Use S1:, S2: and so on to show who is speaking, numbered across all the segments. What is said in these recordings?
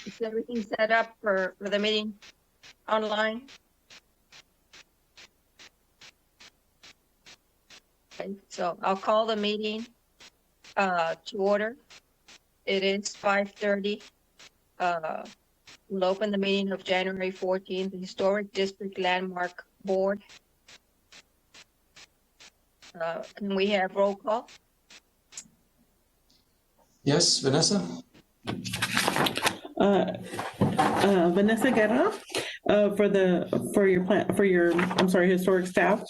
S1: Is everything set up for the meeting online? Okay, so I'll call the meeting to order. It is 5:30. We'll open the meeting of January 14th, the Historic District Landmark Board. Can we have roll call?
S2: Yes, Vanessa?
S3: Vanessa Guerra, for your historic staff.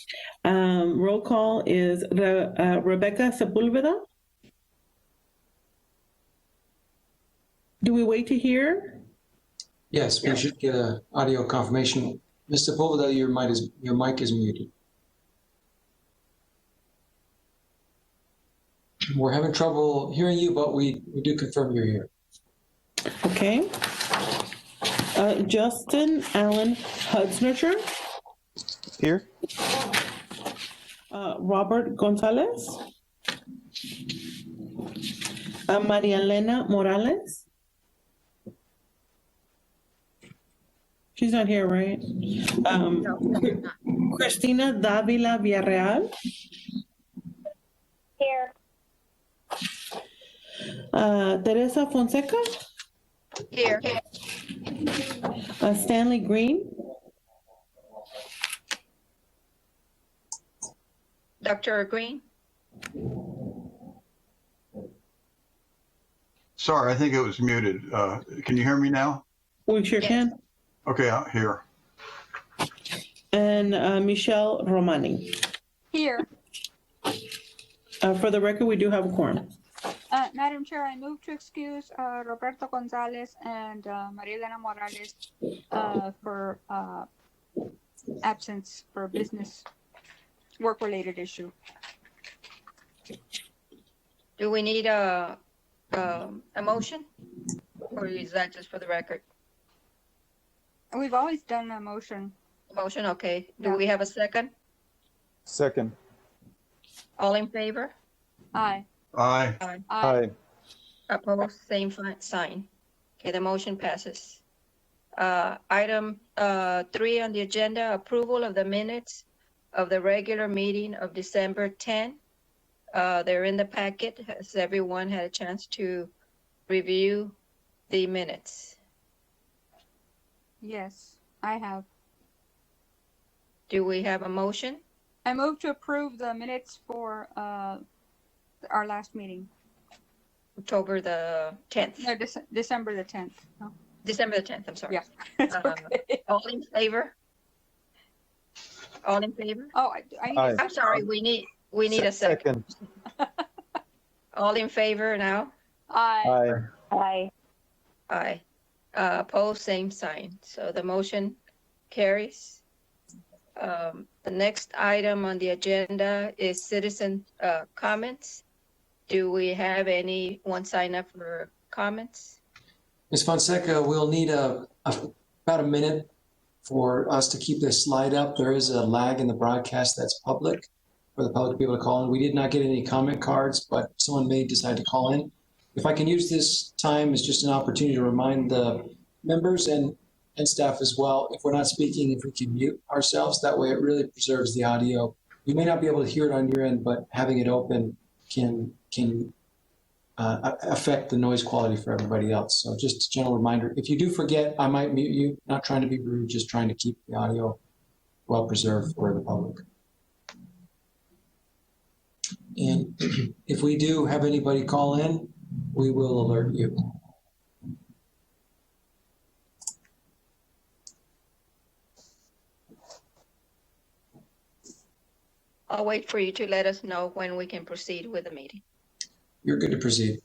S3: Roll call is Rebecca Sepulveda. Do we wait to hear?
S2: Yes, we should get an audio confirmation. Ms. Sepulveda, your mic is muted. We're having trouble hearing you, but we do confirm you're here.
S3: Okay. Justin Allen Hudsnurcher.
S4: Here.
S3: Robert Gonzalez. Maria Elena Morales. She's not here, right? Cristina Davila Villarreal.
S5: Here.
S3: Teresa Fonseca.
S1: Here.
S3: Stanley Green.
S1: Dr. Green?
S6: Sorry, I think it was muted. Can you hear me now?
S3: We sure
S1: Yes.
S3: can.
S6: Okay, here.
S3: And Michelle Romani.
S5: Here.
S3: For the record, we do have a quorum.
S5: Madam Chair, I move to excuse Roberto Gonzalez and Maria Elena Morales for absence for business work-related issue.
S1: Do we need a motion? Or is that just for the record?
S5: We've always done a motion.
S1: Motion, okay. Do
S5: Yeah.
S1: we have a second?
S4: Second.
S1: All in favor?
S5: Aye.
S6: Aye.
S1: Aye.
S4: Aye.
S1: Opposed, same sign. Okay, the motion passes. Item 3 on the agenda, approval of the minutes of the regular meeting of December 10. They're in the packet. Has everyone had a chance to review the minutes?
S5: Yes, I have.
S1: Do we have a motion?
S5: I move to approve the minutes for our last meeting.
S1: October the 10th.
S5: No, December the 10th. No.
S1: December the 10th, I'm sorry.
S5: Yeah. It's okay.
S1: All in favor? All in favor?
S5: Oh, I need
S4: Aye.
S1: I'm sorry, we need a second. All in favor now?
S5: Aye.
S4: Aye.
S5: Aye.
S1: Aye. Opposed, same sign. So the motion carries. The next item on the agenda is citizen comments. Do we have anyone sign up for comments?
S2: Ms. Fonseca, we'll need about a minute for us to keep this slide up. There is a lag in the broadcast that's public for the public to be able to call in. We did not get any comment cards, but someone may decide to call in. If I can use this time as just an opportunity to remind the members and staff as well, if we're not speaking, if we can mute ourselves, that way it really preserves the audio. You may not be able to hear it on your end, but having it open can affect the noise quality for everybody else. So just a gentle reminder, if you do forget, I might mute you, not trying to be rude, just trying to keep the audio well preserved for the public. And if we do have anybody call in, we will alert you.
S1: I'll wait for you to let us know when we can proceed with the meeting.
S2: You're good to proceed.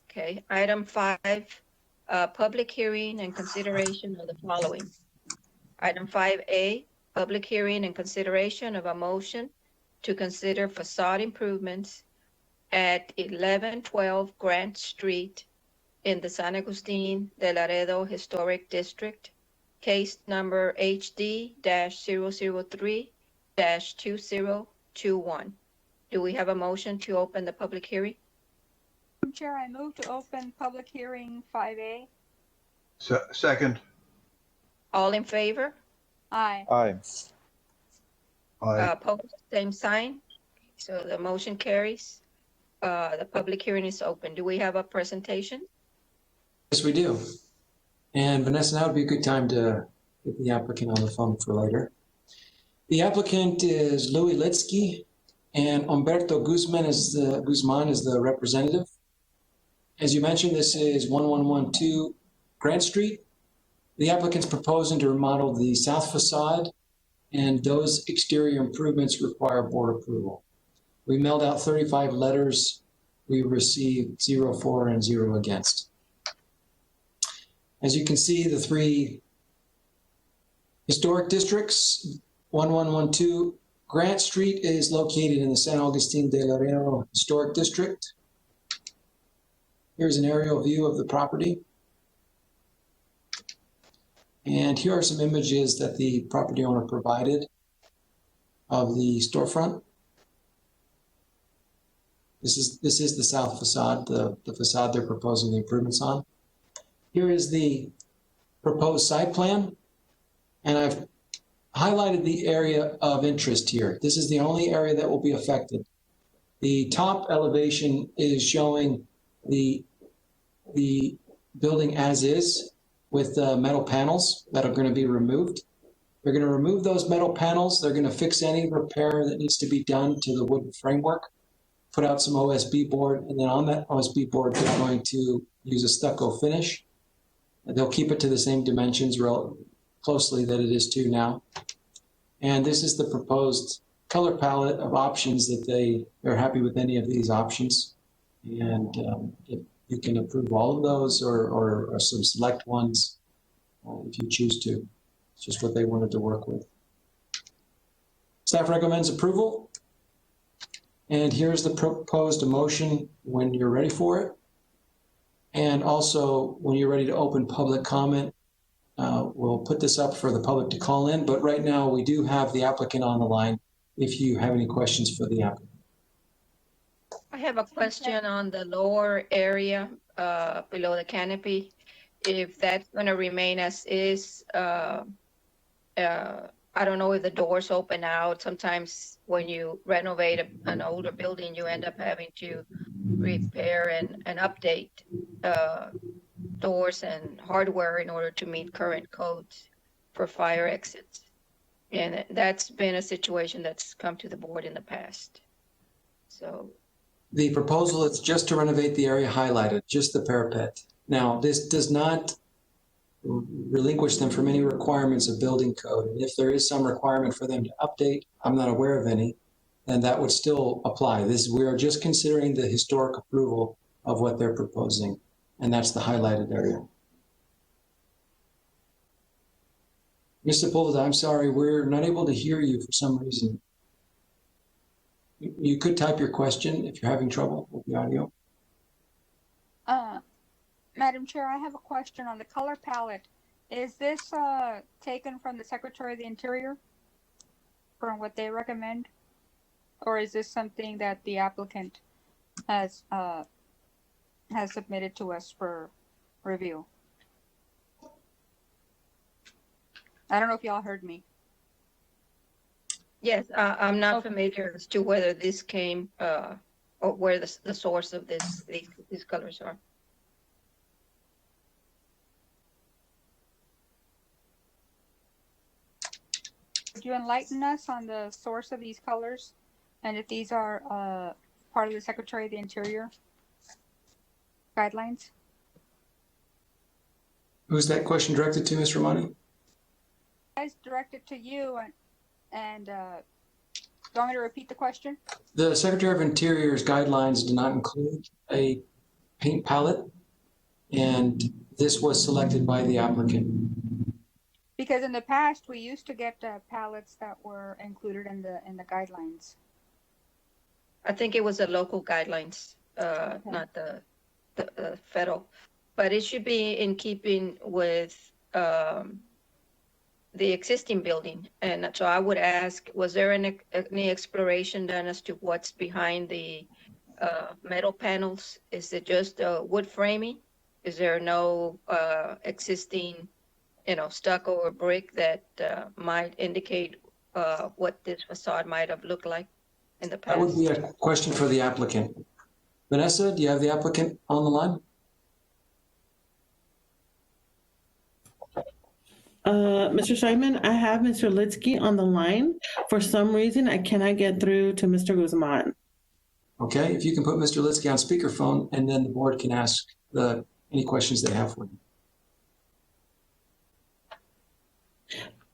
S1: Okay, item 5, public hearing and consideration of the following. Item 5A, public hearing and consideration of a motion to consider facade improvements at 1112 Grant Street in the San Agustin de Laredo Historic District, case number HD-003-2021. Do we have a motion to open the public hearing?
S5: Chair, I move to open public hearing 5A.
S6: Second.
S1: All in favor?
S5: Aye.
S4: Aye.
S6: Aye.
S1: Opposed, same sign. So the motion carries. The public hearing is open. Do we have a presentation?
S2: Yes, we do. And Vanessa, now would be a good time to get the applicant on the phone for later. The applicant is Louis Litsky, and Humberto Guzman is the representative. As you mentioned, this is 1112 Grant Street. The applicant's proposing to remodel the south facade, and those exterior improvements require board approval. We mailed out 35 letters. We received 0 for and 0 against. As you can see, the 3 historic districts, 1112 Grant Street is located in the San Agustin de Laredo Historic District. Here's an aerial view of the property. And here are some images that the property owner provided of the storefront. This is the south facade, the facade they're proposing the improvements on. Here is the proposed site plan, and I've highlighted the area of interest here. This is the only area that will be affected. The top elevation is showing the building as is with metal panels that are going to be removed. They're going to remove those metal panels. They're going to fix any repair that needs to be done to the wooden framework, put out some OSB board, and then on that OSB board, they're going to use a stucco finish. They'll keep it to the same dimensions real closely that it is to now. And this is the proposed color palette of options that they're happy with any of these options. And if you can approve all of those or some select ones if you choose to. It's just what they wanted to work with. Staff recommends approval. And here's the proposed motion when you're ready for it. And also when you're ready to open public comment, we'll put this up for the public to call in, but right now we do have the applicant on the line if you have any questions for the applicant.
S1: I have a question on the lower area below the canopy. If that's going to remain as is, I don't know if the doors open out. Sometimes when you renovate an older building, you end up having to repair and update doors and hardware in order to meet current codes for fire exits. And that's been a situation that's come to the board in the past. So
S2: The proposal is just to renovate the area highlighted, just the parapet. Now, this does not relinquish them from any requirements of building code. And if there is some requirement for them to update, I'm not aware of any, then that would still apply. We are just considering the historic approval of what they're proposing, and that's the highlighted area. Mr. Sepulveda, I'm sorry, we're not able to hear you for some reason. You could type your question if you're having trouble with the audio.
S5: Madam Chair, I have a question on the color palette. Is this taken from the Secretary of the Interior from what they recommend? Or is this something that the applicant has submitted to us for review? I don't know if y'all heard me.
S1: yes, I'm not
S5: Okay.
S1: familiar as to whether this came or where the source of these colors are.
S5: Could you enlighten us on the source of these colors? And if these are part of the Secretary of the Interior guidelines?
S2: Who's that question directed to, Ms. Romani?
S5: Guys, directed to you and do you want me to repeat the question?
S2: The Secretary of Interior's guidelines do not include a paint palette, and this was selected by the applicant.
S5: Because in the past, we used to get palettes that were included in the guidelines.
S1: I think it was the local guidelines, not the federal, but it should be in keeping with the existing building. And so I would ask, was there any exploration done as to what's behind the metal panels? Is it just wood framing? Is there no existing, stucco or brick that might indicate what this facade might have looked like in the
S2: That would
S1: past?
S2: be a question for the applicant. Vanessa, do you have the applicant on the line?
S3: Mr. Scheinman, I have Mr. Litsky on the line. For some reason, I cannot get through to Mr. Guzman.
S2: Okay, if you can put Mr. Litsky on speakerphone, and then the board can ask any questions they have for him.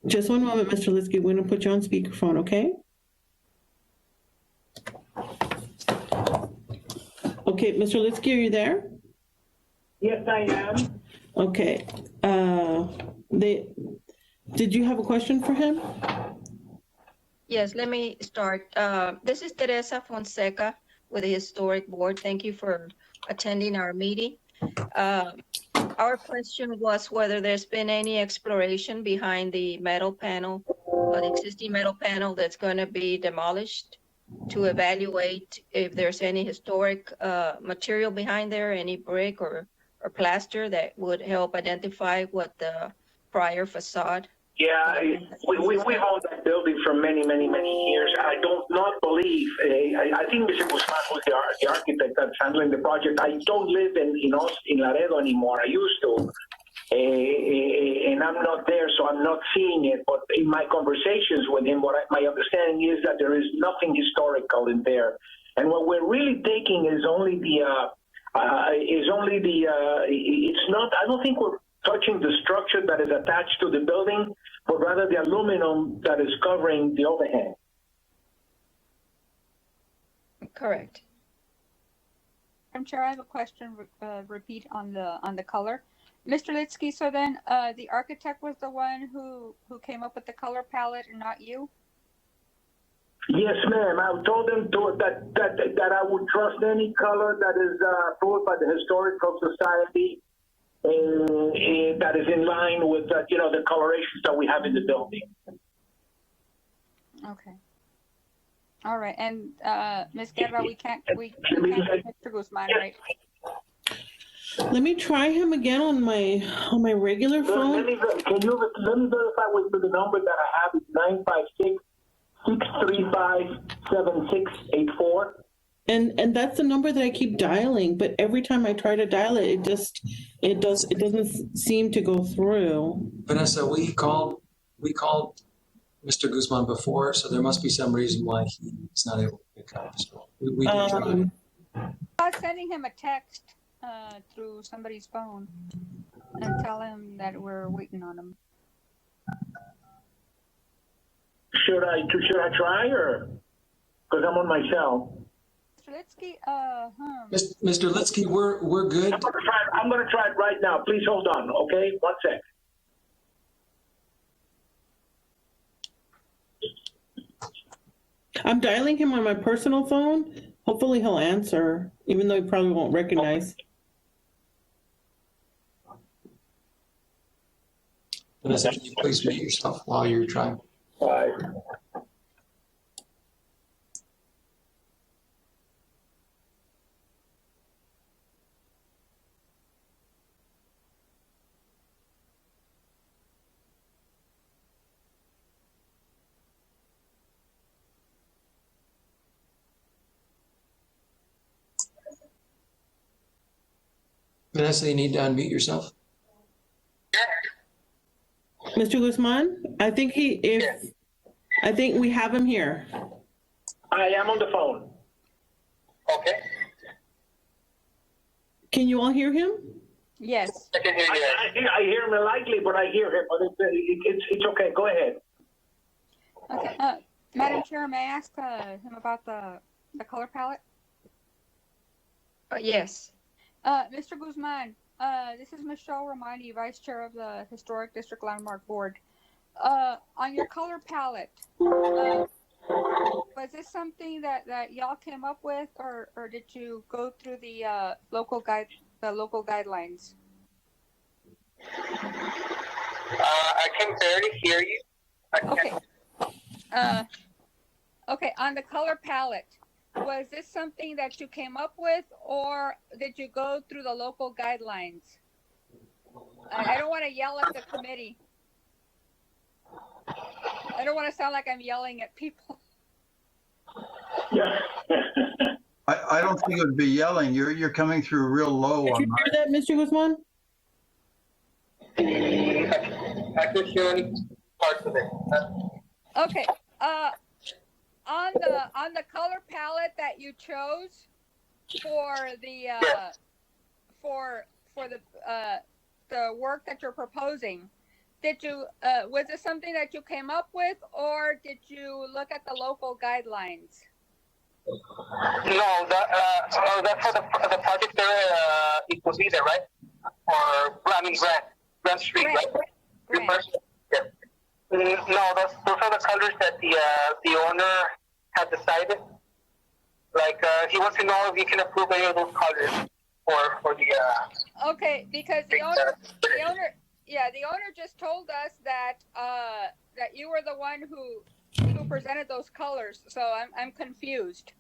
S3: Just one moment, Mr. Litsky. We're going to put you on speakerphone, okay? Okay, Mr. Litsky, are you there?
S7: Yes, I am.
S3: Okay. Did you have a question for him?
S1: Yes, let me start. This is Teresa Fonseca with the Historic Board. Thank you for attending our meeting. Our question was whether there's been any exploration behind the metal panel, the existing metal panel that's going to be demolished, to evaluate if there's any historic material behind there, any brick or plaster that would help identify what the prior facade.
S7: Yeah, we've owned that building for many years. I don't not believe, I think Mr. Guzman was the architect that's handling the project. I don't live in Laredo anymore. I used to. And I'm not there, so I'm not seeing it. But in my conversations with him, my understanding is that there is nothing historical in there. And what we're really taking is only it's not, I don't think we're touching the structure that is attached to the building, but rather the aluminum that is covering the overhang.
S1: Correct.
S5: Madam Chair, I have a question, repeat on the color. Mr. Litsky, so then the architect was the one who came up with the color palette and not you?
S7: Yes, ma'am. I told them that I would trust any color that is approved by the Historical Society and that is in line with the colorations that we have in the building.
S5: Okay. All right. And Ms. Guerra, we can't get Mr. Guzman, right?
S3: Let me try him again on my regular phone.
S7: Let me verify with the number that I have is 956-635-7684.
S3: And that's the number that I keep dialing, but every time I try to dial it, it doesn't seem to go through.
S2: Vanessa, we called Mr. Guzman before, so there must be some reason why he's not able to pick up. So we can try.
S5: I was sending him a text through somebody's phone and tell him that we're waiting on him.
S7: Should I try or? Because I'm on my cell.
S5: Mr. Litsky,
S2: Mr. Litsky, we're good.
S7: I'm gonna try it right now. Please hold on, okay? 1 sec.
S3: I'm dialing him on my personal phone. Hopefully he'll answer, even though he probably won't recognize.
S2: Vanessa, can you please mute yourself while you're trying?
S7: Bye.
S2: Vanessa, you need to unmute yourself.
S3: Mr. Guzman, I think we have him here.
S7: I am on the phone. Okay.
S3: Can you all hear him?
S5: yes.
S7: I hear him lightly, but I hear him. But it's okay. Go ahead.
S5: Okay. Madam Chair, may I ask him about the color palette?
S1: Yes.
S5: Mr. Guzman, this is Michelle Romani, Vice Chair of the Historic District Landmark Board. On your color palette, was this something that y'all came up with, or did you go through the local guidelines?
S8: I can barely hear you.
S5: Okay. Okay. On the color palette, was this something that you came up with, or did you go through the local guidelines? I don't want to yell at the committee. I don't want to sound like I'm yelling at people.
S7: Yeah.
S6: I don't think it would be yelling. You're coming through real low
S3: Did
S6: on
S3: you
S6: my.
S3: hear that, Mr. Guzman?
S8: I could hear any parts of it.
S5: Okay. On the color palette that you chose for the for the work that you're proposing, did you was this something that you came up with, or did you look at the local guidelines?
S8: No, that's for the project there, it was either, right? Or, I mean, Grant Street, right?
S5: Grant.
S8: Yeah. No, those are the colors that the owner had decided. Like, he wants to know if you can approve any of those colors for the,
S5: Okay, because the owner just told us that that you were the one who presented those colors, so I'm confused.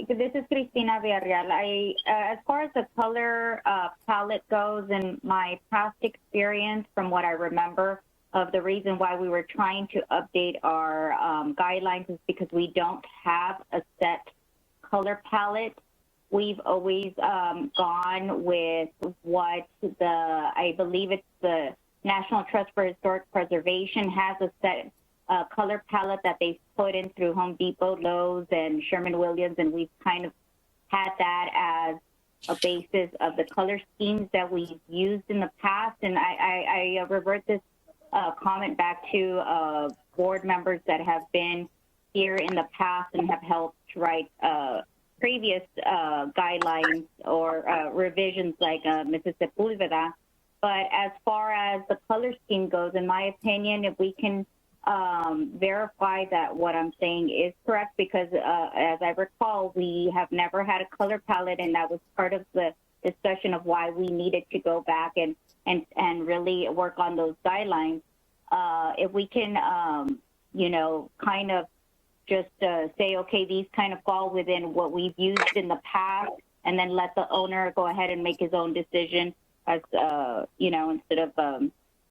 S9: This is Cristina Villarreal. As far as the color palette goes, in my past experience, from what I remember of the reason why we were trying to update our guidelines is because we don't have a set color palette. We've always gone with what I believe it's the National Trust for Historic Preservation has a set color palette that they put in through Home Depot, Lowe's, and Sherman-Williams, and we've kind of had that as a basis of the color schemes that we've used in the past. And I revert this comment back to board members that have been here in the past and have helped write previous guidelines or revisions like Mrs. Sepulveda. But as far as the color scheme goes, in my opinion, if we can verify that what I'm saying is correct, because as I recall, we have never had a color palette, and that was part of the discussion of why we needed to go back and really work on those guidelines. If we can, kind of just say, okay, these kind of fall within what we've used in the past, and then let the owner go ahead and make his own decision as, instead of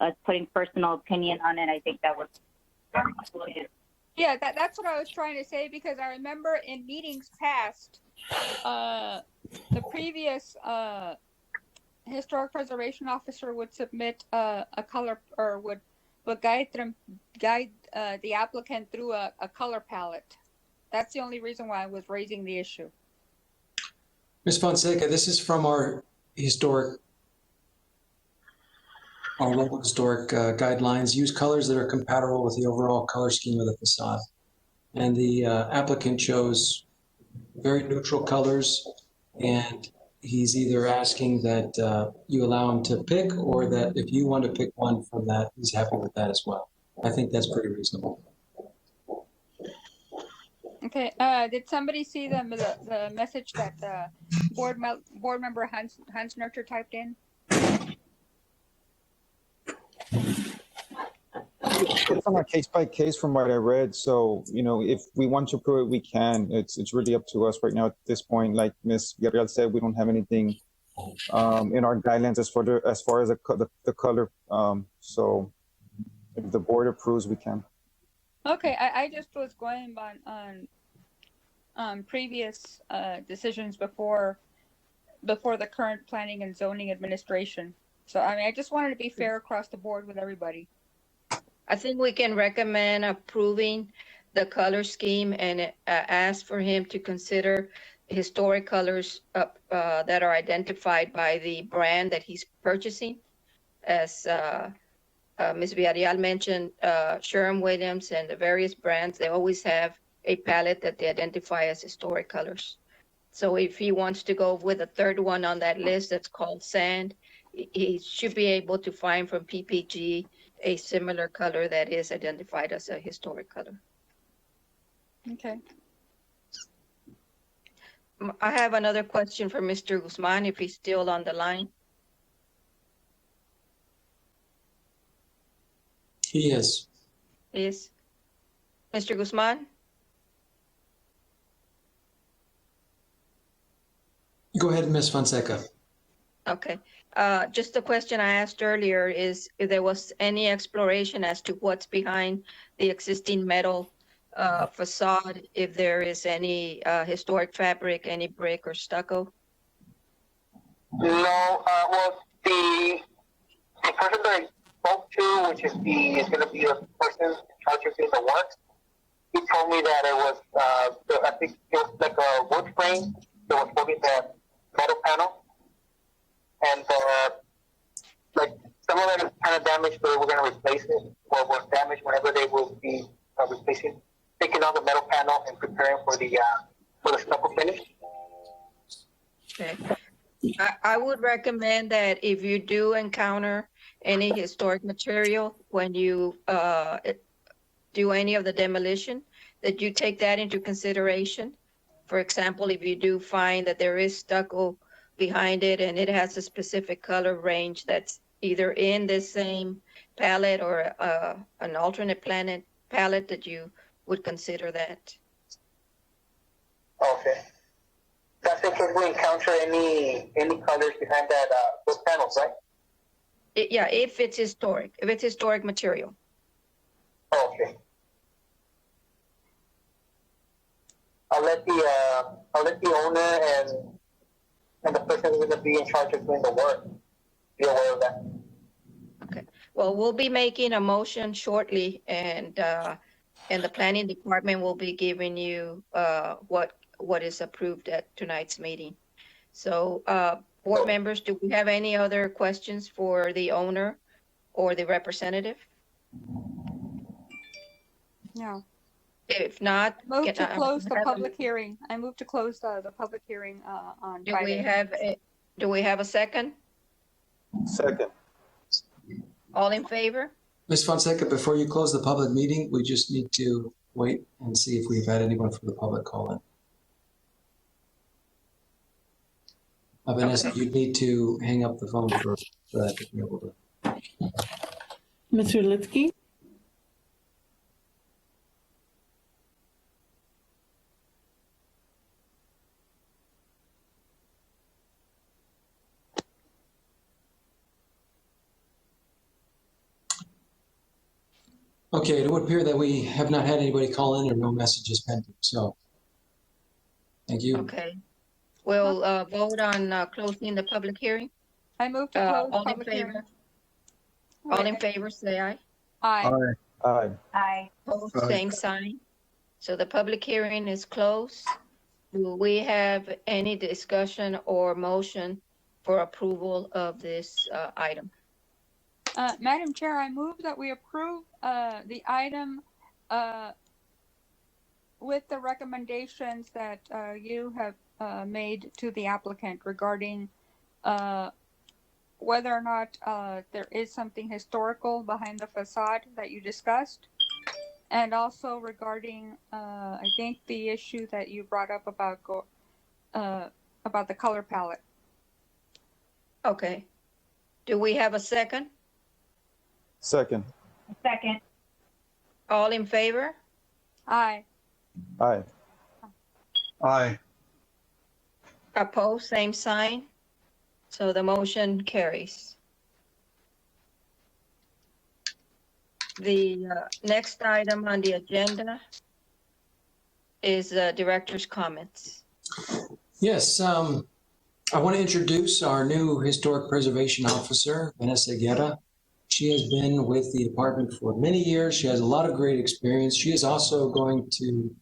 S9: us putting personal opinion on it. I think that was.
S5: Yeah, that's what I was trying to say, because I remember in meetings past, the previous historic preservation officer would submit a color, or would guide the applicant through a color palette. That's the only reason why I was raising the issue.
S2: Ms. Fonseca, this is from our local historic guidelines. Use colors that are compatible with the overall color scheme of the facade. And the applicant chose very neutral colors, and he's either asking that you allow him to pick, or that if you want to pick one from that, he's happy with that as well. I think that's pretty reasonable.
S5: Okay. Did somebody see the message that board member Hans Nurture typed in?
S4: It's on a case by case from what I read. So, if we want to prove it, we can. It's really up to us right now at this point. Like Ms. Gabriel said, we don't have anything in our guidelines as far as the color. So if the board approves, we can.
S5: Okay, I just was going on previous decisions before the current planning and zoning administration. So I just wanted to be fair across the board with everybody.
S1: I think we can recommend approving the color scheme and ask for him to consider historic colors that are identified by the brand that he's purchasing. As Ms. Villarreal mentioned, Sherwin-Williams and the various brands, they always have a palette that they identify as historic colors. So if he wants to go with a third one on that list that's called sand, he should be able to find from PPG a similar color that is identified as a historic color.
S5: Okay.
S1: I have another question for Mr. Guzman, if he's still on the line.
S2: He is.
S1: Yes. Mr. Guzman?
S2: Go ahead, Ms. Fonseca.
S1: Okay. Just the question I asked earlier is if there was any exploration as to what's behind the existing metal facade, if there is any historic fabric, any brick or stucco?
S8: No, well, the person that I spoke to, which is going to be the person in charge of doing the work, he told me that it was, I think it was like a wood frame that was holding the metal panel. And, like, some of it is kind of damaged, but we're going to replace it, or was damaged whenever they will be replacing, taking out the metal panel and preparing for the stucco finish.
S1: Okay. I would recommend that if you do encounter any historic material when you do any of the demolition, that you take that into consideration. For example, if you do find that there is stucco behind it and it has a specific color range that's either in the same palette or an alternate palette, that you would consider that.
S8: Okay. That's in case we encounter any colors behind that those panels, right?
S1: Yeah, if it's historic material.
S8: Oh, okay. I'll let the owner and the person who's going to be in charge of doing the work be aware of that.
S1: Okay. Well, we'll be making a motion shortly, and the planning department will be giving you what is approved at tonight's meeting. So, board members, do we have any other questions for the owner or the representative?
S5: No.
S1: If not,
S5: Move
S1: can
S5: to
S1: I-
S5: close the
S1: have a-
S5: public hearing. I move to close the public hearing on
S1: Do we
S5: Friday.
S1: have a second?
S4: Second.
S1: All in favor?
S2: Ms. Fonseca, before you close the public meeting, we just need to wait and see if we've had anyone from the public call in. Vanessa,
S1: Okay.
S2: you need to hang up the phone for that to be able to.
S3: Mr. Litsky?
S2: Okay, it would appear that we have not had anybody call in or no messages pending, so. Thank you.
S1: Okay. We'll vote on closing the public hearing.
S5: I move to close
S1: All in
S5: public hearing.
S1: favor? All in favor, say aye.
S5: Aye.
S4: Aye.
S9: Aye.
S1: Opposed,
S6: Aye.
S1: same sign. So the public hearing is closed. Do we have any discussion or motion for approval of this item?
S5: Madam Chair, I move that we approve the item with the recommendations that you have made to the applicant regarding whether or not there is something historical behind the facade that you discussed, and also regarding I think the issue that you brought up about the color palette.
S1: Okay. Do we have a second?
S4: Second.
S9: Second.
S1: All in favor?
S5: Aye.
S4: Aye.
S6: Aye.
S1: Opposed, same sign. So the motion carries. The next item on the agenda is director's comments.
S2: Yes, I want to introduce our new Historic Preservation Officer, Vanessa Guerra. She has been with the department for many years. She has a lot of great experience. She is also going to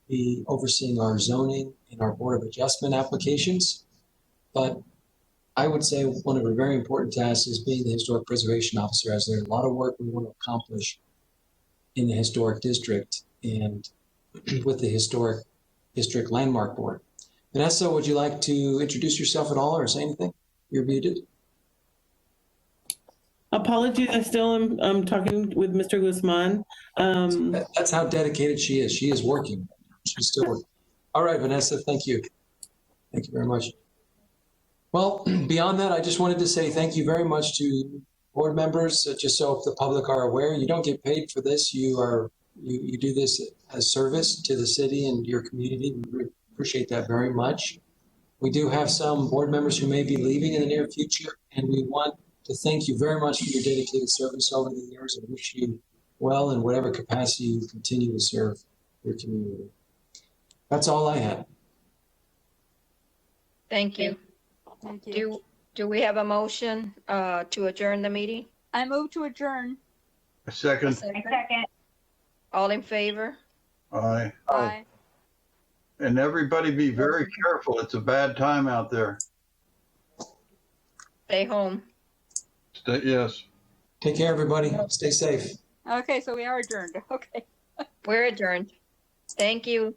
S2: be overseeing our zoning and our Board of Adjustment applications. But I would say one of her very important tasks is being the Historic Preservation Officer, as there's a lot of work we want to accomplish in the Historic District and with the Historic District Landmark Board. Vanessa, would you like to introduce yourself at all or say anything? You're muted.
S3: Apologies, I still am talking with Mr. Guzman.
S2: That's how dedicated she is. She is working. She's still working. All right, Vanessa, thank you. Thank you very much. Well, beyond that, I just wanted to say thank you very much to board members. Just so the public are aware, you don't get paid for this. You are You do this as service to the city and your community. We appreciate that very much. We do have some board members who may be leaving in the near future, and we want to thank you very much for your dedicated service over the years and wish you well in whatever capacity you continue to serve your community. That's all I had.
S1: Thank you.
S5: Thank you.
S1: Do we have a motion to adjourn the meeting?
S5: I move to adjourn.
S6: A second.
S9: I second.
S1: All in favor?
S6: Aye.
S5: Bye.
S6: And everybody be very careful. It's a bad time out there.
S1: Stay home.
S6: Yes.
S2: Take care, everybody. Stay safe.
S5: Okay, so we are adjourned. Okay.
S1: We're adjourned. Thank you.